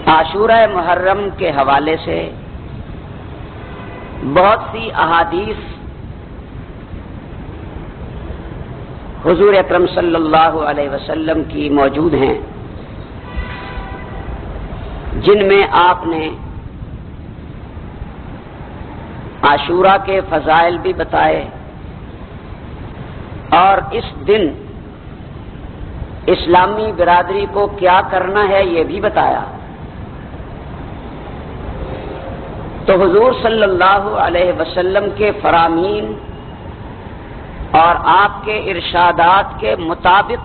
عاشورہ محرم کے حوالے سے بہت سی احادیث حضور اکرم صلی اللہ علیہ وسلم کی موجود ہیں، جن میں آپ نے عاشورہ کے فضائل بھی بتائے اور اس دن اسلامی برادری کو کیا کرنا ہے یہ بھی بتایا۔ تو حضور صلی اللہ علیہ وسلم کے فرامین اور آپ کے ارشادات کے مطابق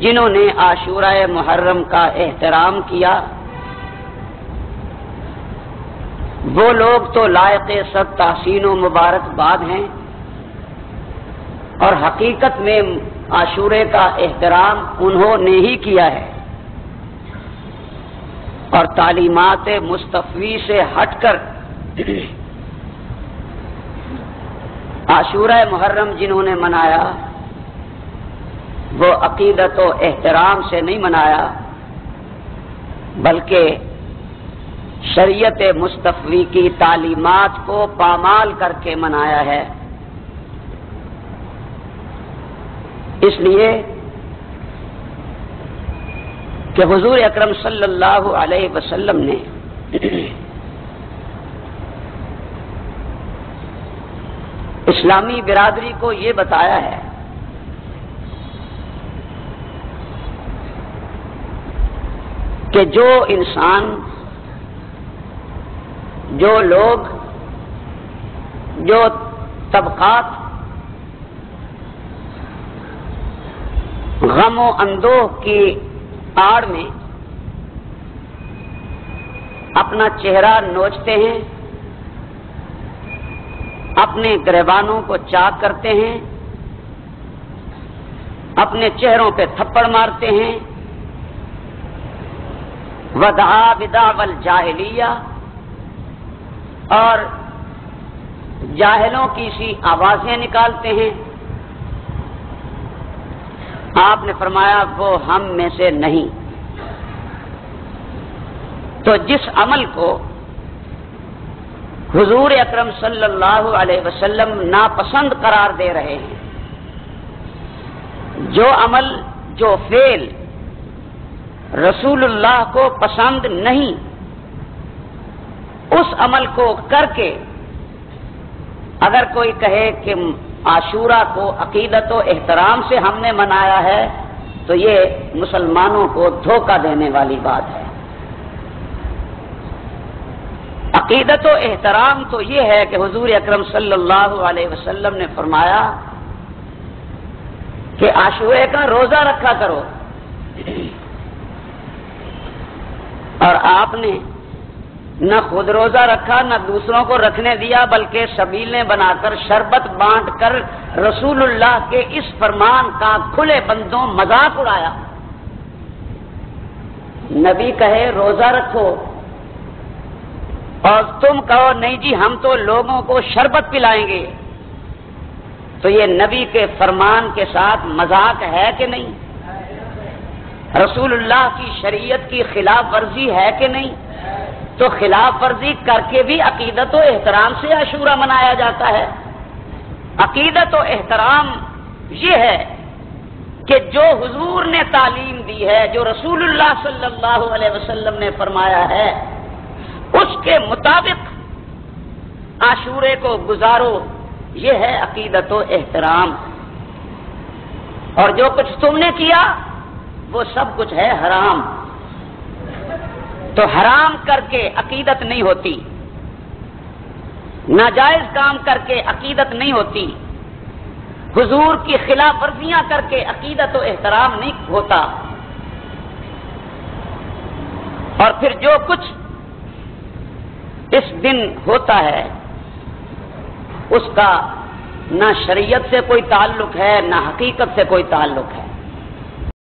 جنہوں نے عاشورہ محرم کا احترام کیا، وہ لوگ تو لائق سب تحسین و مبارکباد ہیں، اور حقیقت میں عاشورے کا احترام انہوں نے ہی کیا ہے، اور تعلیمات مصطفی سے ہٹ کر عاشورہ محرم جنہوں نے منایا وہ عقیدت و احترام سے نہیں منایا، بلکہ شریعت مصطفی کی تعلیمات کو پامال کر کے منایا ہے۔ اس لیے کہ حضور اکرم صلی اللہ علیہ وسلم نے اسلامی برادری کو یہ بتایا ہے کہ جو انسان، جو لوگ، جو طبقات غم و اندوہ کی آڑ میں اپنا چہرہ نوچتے ہیں، اپنے گریبانوں کو چاک کرتے ہیں، اپنے چہروں پہ تھپڑ مارتے ہیں، ودعا بدعوى الجاہلیہ، اور جاہلوں کی سی آوازیں نکالتے ہیں، آپ نے فرمایا وہ ہم میں سے نہیں۔ تو جس عمل کو حضور اکرم صلی اللہ علیہ وسلم ناپسند قرار دے رہے ہیں، جو عمل، جو فعل رسول اللہ کو پسند نہیں، اس عمل کو کر کے اگر کوئی کہے کہ عاشورہ کو عقیدت و احترام سے ہم نے منایا ہے، تو یہ مسلمانوں کو دھوکہ دینے والی بات ہے۔ عقیدت و احترام تو یہ ہے کہ حضور اکرم صلی اللہ علیہ وسلم نے فرمایا کہ عاشورے کا روزہ رکھا کرو، اور آپ نے نہ خود روزہ رکھا، نہ دوسروں کو رکھنے دیا، بلکہ سبیلیں بنا کر، شربت بانٹ کر رسول اللہ کے اس فرمان کا کھلے بندوں مذاق اڑایا۔ نبی کہے روزہ رکھو اور تم کہو نہیں جی ہم تو لوگوں کو شربت پلائیں گے، تو یہ نبی کے فرمان کے ساتھ مذاق ہے کہ نہیں؟ رسول اللہ کی شریعت کی خلاف ورزی ہے کہ نہیں؟ تو خلاف ورزی کر کے بھی عقیدت و احترام سے عاشورہ منایا جاتا ہے۔ عقیدت و احترام یہ ہے کہ جو حضور نے تعلیم دی ہے، جو رسول اللہ صلی اللہ علیہ وسلم نے فرمایا ہے، اس کے مطابق عاشورے کو گزارو، یہ ہے عقیدت و احترام۔ اور جو کچھ تم نے کیا وہ سب کچھ ہے حرام۔ تو حرام کر کے عقیدت نہیں ہوتی، ناجائز کام کر کے عقیدت نہیں ہوتی، حضور کی خلاف ورزیاں کر کے عقیدت و احترام نہیں ہوتا۔ اور پھر جو کچھ اس دن ہوتا ہے اس کا نہ شریعت سے کوئی تعلق ہے، نہ حقیقت سے کوئی تعلق ہے۔